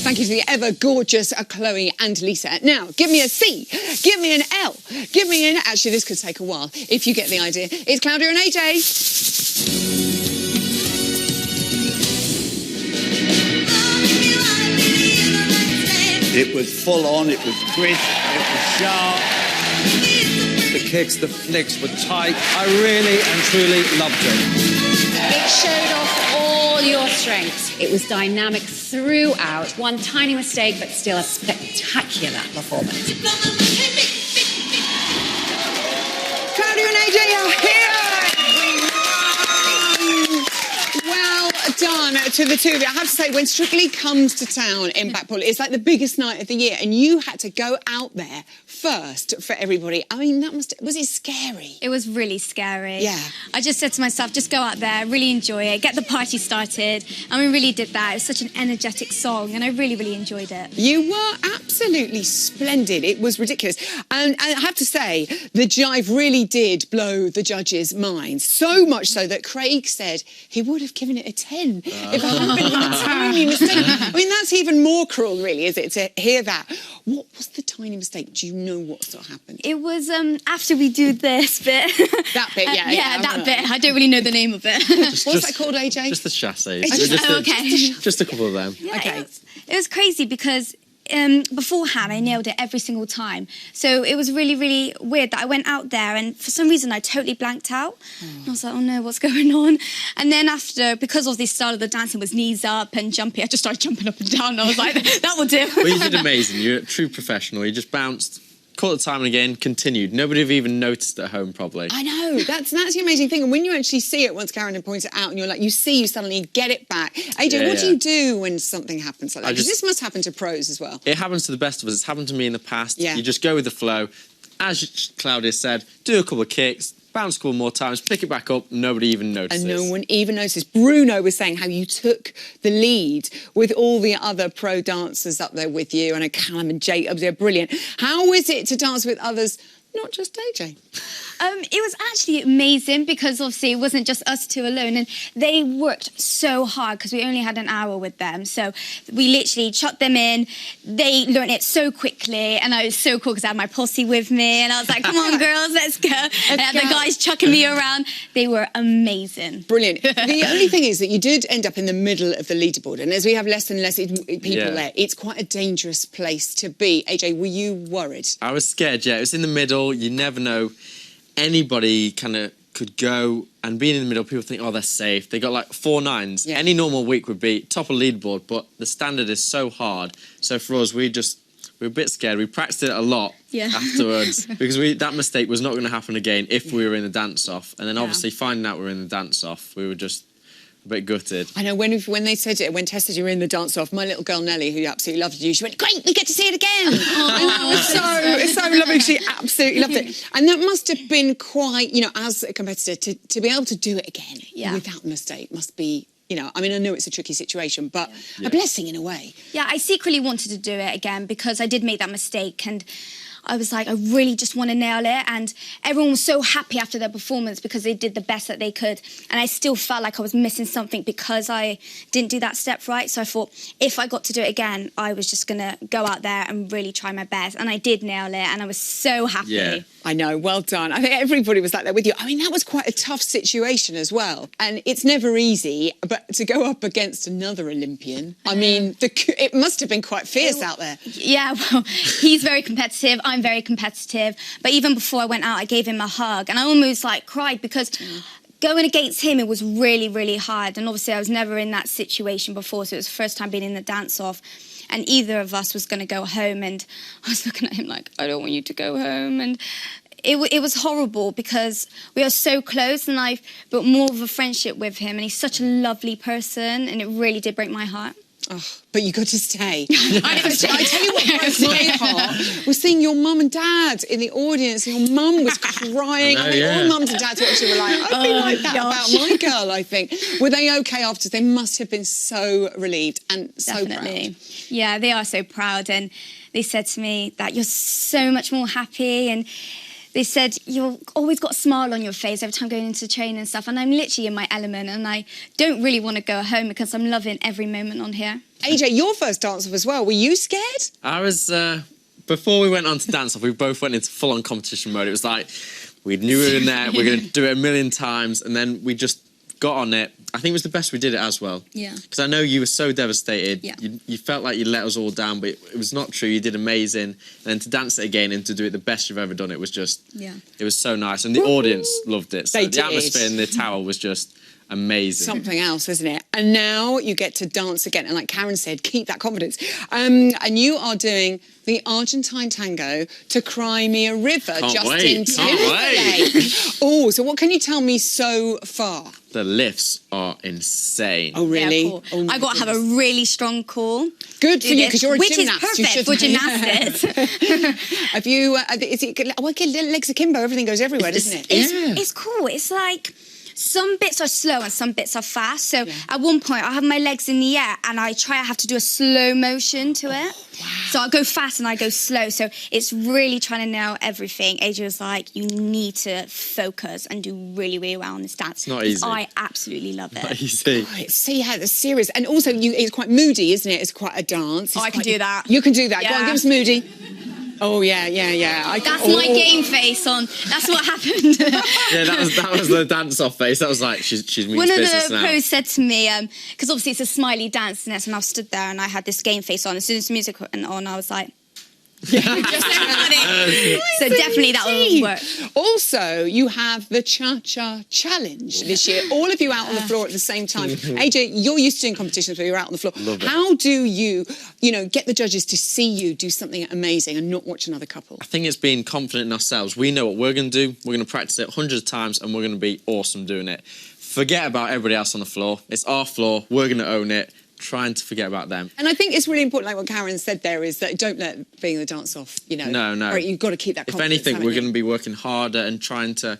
Thank you to the ever-gorgeous Chloe and Lisa. Now, give me a C, give me an L, give me an... Actually, this could take a while, if you get the idea. It's Claudia and AJ. It was full on, it was crisp, it was sharp. The kicks, the flicks were tight. I really and truly loved it. It showed off all your strengths. It was dynamic throughout. One tiny mistake, but still a spectacular performance. Claudia and AJ are here! Well done to the two of you. I have to say, when Strictly comes to town in Blackpool, it's like the biggest night of the year, and you had to go out there first for everybody. I mean, was it scary? It was really scary. Yeah. I just said to myself, just go out there, really enjoy it, get the party started. And we really did that. It was such an energetic song, and I really, really enjoyed it. You were absolutely splendid. It was ridiculous. And I have to say, the jive really did blow the judges' minds. So much so that Craig said he would have given it a 10 if I hadn't been a tiny mistake. I mean, that's even more cruel, really, is it, to hear that? What was the tiny mistake? Do you know what sort of happened? It was after we do this bit. That bit, yeah. Yeah, that bit. I don't really know the name of it. What's that called, AJ? Just the chassis. Okay. Just a couple of them. Yeah, Okay. It was crazy because beforehand I nailed it every single time. So it was really, really weird that I went out there and for some reason I totally blanked out. And I was like, oh no, what's going on? And then after, because of the style of the dancing was knees up and jumpy, I just started jumping up and down. And I was like, that will do. Well, you did amazing. You're a true professional. You just bounced, caught the time and again, continued. Nobody have even noticed at home, probably. I know, that's the amazing thing. And when you actually see it, once Karen points it out, and you're like, you suddenly get it back. AJ, what do you do when something happens like that? Because this must happen to pros as well. It happens to the best of us. It's happened to me in the past. Yeah. You just go with the flow. As Claudia said, do a couple of kicks, bounce a couple more times, pick it back up, nobody even notices. And no one even notices. Bruno was saying how you took the lead with all the other pro dancers up there with you, and Callum and Jacob, they're brilliant. How is it to dance with others, not just AJ? It was actually amazing because obviously it wasn't just us two alone, and they worked so hard because we only had an hour with them. So we literally chucked them in. They learned it so quickly, and I was so cool because I had my posse with me, and I was like, come on girls, let's go. And I had the guys chucking me around. They were amazing. Brilliant. The only thing is that you did end up in the middle of the leaderboard, and as we have less and less people there, it's quite a dangerous place to be. AJ, were you worried? I was scared, yeah. It was in the middle. You never know. Anybody kind of could go, and being in the middle, people think, oh, they're safe. They got like 4 9s. Yeah. Any normal week would be top of leaderboard, but the standard is so hard. So for us, we were a bit scared. We practiced it a lot afterwards because that mistake was not going to happen again if we were in the dance-off. And then obviously finding out we were in the dance-off, we were just a bit gutted. I know, when they said it, when Tess said you were in the dance-off, my little girl Nellie, who absolutely loved you, she went, great, we get to see it again. And that was so lovely. She absolutely loved it. And that must have been quite, you know, as a competitor, to be able to do it again without mistake must be, you know, I mean, I know it's a tricky situation, but a blessing in a way. Yeah, I secretly wanted to do it again because I did make that mistake, and I was like, I really just want to nail it. And everyone was so happy after their performance because they did the best that they could. And I still felt like I was missing something because I didn't do that step right. So I thought if I got to do it again, I was just going to go out there and really try my best. And I did nail it, and I was so happy. Yeah. I know, well done. I think everybody was like that with you. I mean, that was quite a tough situation as well. And it's never easy, but to go up against another Olympian, I mean, it must have been quite fierce out there. Yeah, well, he's very competitive. I'm very competitive. But even before I went out, I gave him a hug, and I almost like cried because going against him, it was really, really hard. And obviously I was never in that situation before, so it was the first time being in the dance-off. And either of us was going to go home, and I was looking at him like, I don't want you to go home. And it was horrible because we are so close, and I've built more of a friendship with him, and he's such a lovely person, and it really did break my heart. Oh, but you got to stay. I tell you what broke my heart was seeing your mum and dad in the audience. Your mum was crying. I think all mums and dads watching were like, I'd be like that about my girl, I think. Were they okay after? They must have been so relieved and so proud. Yeah, they are so proud. And they said to me that you're so much more happy, and they said, you've always got a smile on your face every time going into training and stuff. And I'm literally in my element, and I don't really want to go home because I'm loving every moment on here. AJ, your first dance-off as well. Were you scared? I was, before we went on to dance-off, we both went into full-on competition mode. It was like, we knew we were in there, we were going to do it a million times, and then we just got on it. I think it was the best we did it as well. Yeah. Because I know you were so devastated. Yeah. You felt like you let us all down, but it was not true. You did amazing. And then to dance it again and to do it the best you've ever done, it was just, it was so nice. And the audience loved it. So the atmosphere in the tower was just amazing. Something else, isn't it? And now you get to dance again. And like Karen said, keep that confidence. And you are doing the Argentine tango to Cry Me a River. Justin Timberlake. Oh, so what can you tell me so far? The lifts are insane. Oh, really? Yeah, cool. Oh, I got to have a really strong core. Good for you, because you're a gymnast. Which is perfect for gymnastics. Have you, is it, well, legs akimbo, everything goes everywhere, doesn't it? It's cool. It's like some bits are slow and some bits are fast. So at one point, I have my legs in the air and I have to do a slow motion to it. Wow. So I go fast and I go slow. So it's really trying to nail everything. AJ was like, you need to focus and do really, really well on this dance. It's not easy. I absolutely love it. Not easy. Right, see how the serious, and also it's quite moody, isn't it? It's quite a dance. I can do that. You can do that. Yeah. Go on, give us moody. Oh yeah. That's my game face on. That's what happened. Yeah, that was the dance-off face. That was like, she's means One of business the now. pros said to me, because obviously it's a smiley dance, and I stood there and I had this game face on. As soon as the music went on, I was like, just everybody. So definitely that will work. Also, you have the Cha-Cha Challenge this year. All of you out on the floor at the same time. AJ, you're used to doing competitions where you're out on the floor. Love it. How do you get the judges to see you do something amazing and not watch another couple? I think it's being confident in ourselves. We know what we're going to do. We're going to practice it hundreds of times and we're going to be awesome doing it. Forget about everybody else on the floor. It's our floor. We're going to own it. Trying to forget about them. And I think it's really important, like what Karen said there, is that don't let being the dance off, No. Or you've got to keep that confidence. If anything, we're going to be working harder and trying to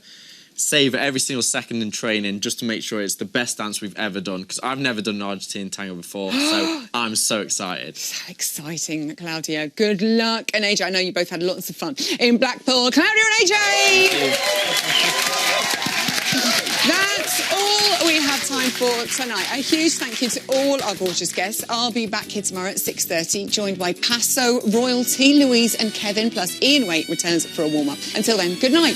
savour every single second in training just to make sure it's the best dance we've ever done. Because I've never done an Argentine tango before, so I'm so excited. So exciting, Claudia. Good luck. And AJ, I know you both had lots of fun in Blackpool. Claudia and AJ! That's all we have time for tonight. A huge thank you to all our gorgeous guests. I'll be back here tomorrow at 6:30, joined by Paso Royalty, Louise and Kevin, plus Ian Waite returns for a warm-up. Until then, good night.